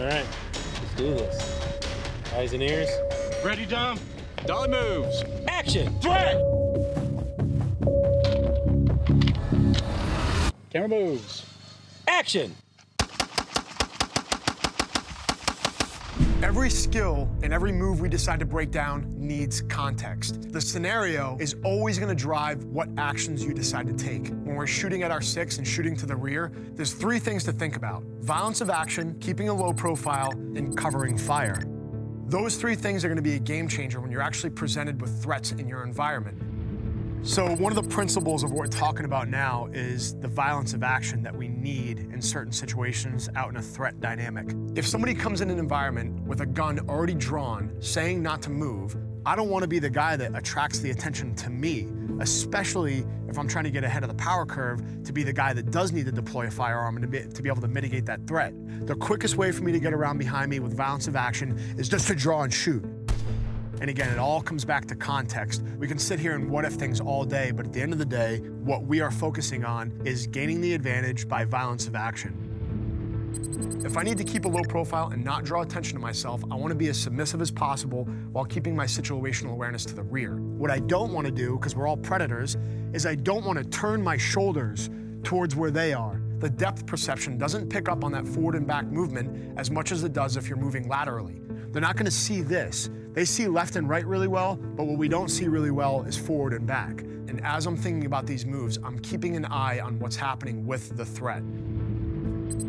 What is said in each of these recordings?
All right, let's do this. Eyes and ears. Ready, Dom? Dolly moves. Action! Threat! Camera moves. Action! Every skill and every move we decide to break down needs context. The scenario is always going to drive what actions you decide to take. When we're shooting at our six and shooting to the rear, there's three things to think about: violence of action, keeping a low profile, and covering fire. Those three things are going to be a game changer when you're actually presented with threats in your environment. So one of the principles of what we're talking about now is the violence of action that we need in certain situations out in a threat dynamic. If somebody comes in an environment with a gun already drawn, saying not to move, I don't want to be the guy that attracts the attention to me, especially if I'm trying to get ahead of the power curve to be the guy that does need to deploy a firearm and to be able to mitigate that threat. The quickest way for me to get around behind me with violence of action is just to draw and shoot. And again, it all comes back to context. We can sit here and what-if things all day, but at the end of the day, what we are focusing on is gaining the advantage by violence of action. If I need to keep a low profile and not draw attention to myself, I want to be as submissive as possible while keeping my situational awareness to the rear. What I don't want to do, because we're all predators, is I don't want to turn my shoulders towards where they are. The depth perception doesn't pick up on that forward and back movement as much as it does if you're moving laterally. They're not going to see this. They see left and right really well, but what we don't see really well is forward and back. And as I'm thinking about these moves, I'm keeping an eye on what's happening with the threat.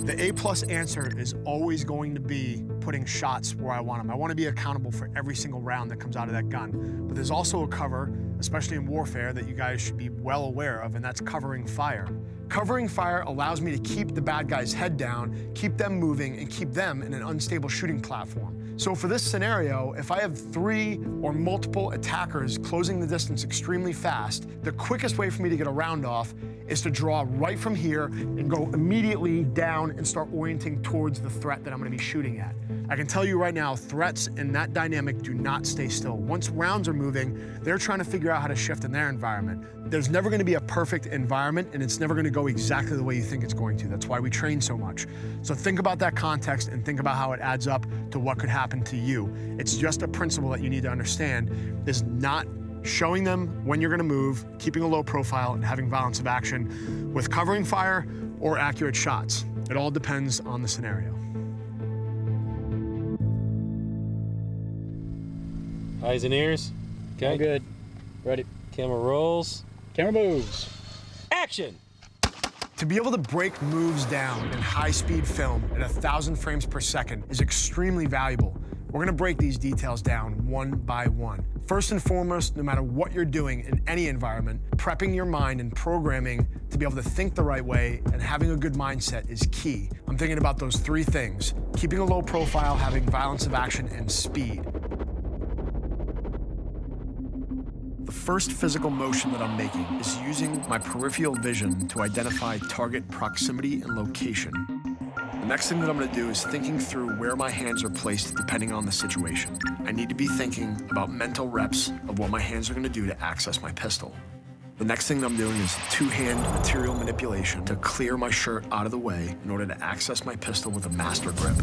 The A+ answer is always going to be putting shots where I want them. I want to be accountable for every single round that comes out of that gun. But there's also a cover, especially in warfare, that you guys should be well aware of, and that's covering fire. Covering fire allows me to keep the bad guy's head down, keep them moving, and keep them in an unstable shooting platform. So for this scenario, if I have 3 or multiple attackers closing the distance extremely fast, the quickest way for me to get a round off is to draw right from here and go immediately down and start orienting towards the threat that I'm going to be shooting at. I can tell you right now, threats in that dynamic do not stay still. Once rounds are moving, they're trying to figure out how to shift in their environment. There's never going to be a perfect environment, and it's never going to go exactly the way you think it's going to. That's why we train so much. So think about that context and think about how it adds up to what could happen to you. It's just a principle that you need to understand, is not showing them when you're going to move, keeping a low profile, and having violence of action with covering fire or accurate shots. It all depends on the scenario. Eyes and ears. Okay. All good. Ready. Camera rolls. Camera moves. Action! To be able to break moves down in high-speed film at 1,000 frames per second is extremely valuable. We're going to break these details down one by one. First and foremost, no matter what you're doing in any environment, prepping your mind and programming to be able to think the right way and having a good mindset is key. I'm thinking about those 3 things: keeping a low profile, having violence of action, and speed. The first physical motion that I'm making is using my peripheral vision to identify target proximity and location. The next thing that I'm going to do is thinking through where my hands are placed depending on the situation. I need to be thinking about mental reps of what my hands are going to do to access my pistol. The next thing that I'm doing is two-hand material manipulation to clear my shirt out of the way in order to access my pistol with a master grip.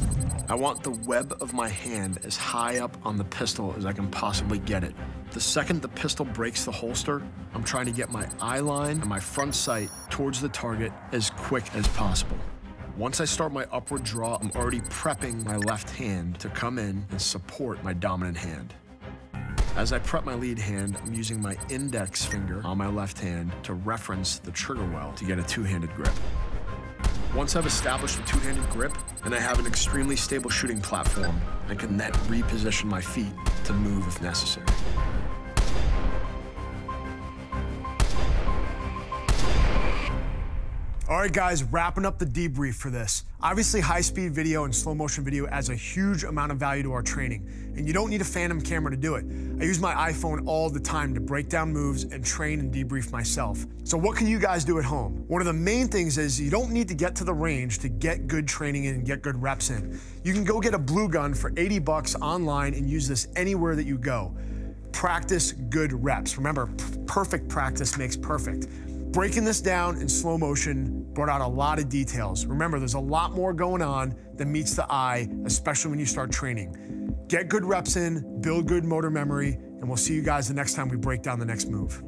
I want the web of my hand as high up on the pistol as I can possibly get it. The second the pistol breaks the holster, I'm trying to get my eye line and my front sight towards the target as quick as possible. Once I start my upward draw, I'm already prepping my left hand to come in and support my dominant hand. As I prep my lead hand, I'm using my index finger on my left hand to reference the trigger well to get a two-handed grip. Once I've established a two-handed grip and I have an extremely stable shooting platform, I can then reposition my feet to move if necessary. All right, guys, wrapping up the debrief for this. Obviously, high-speed video and slow-motion video adds a huge amount of value to our training, and you don't need a phantom camera to do it. I use my iPhone all the time to break down moves and train and debrief myself. So what can you guys do at home? One of the main things is you don't need to get to the range to get good training in and get good reps in. You can go get a blue gun for 80 bucks online and use this anywhere that you go. Practice good reps. Remember, perfect practice makes perfect. Breaking this down in slow motion brought out a lot of details. Remember, there's a lot more going on than meets the eye, especially when you start training. Get good reps in, build good motor memory, and we'll see you guys the next time we break down the next move.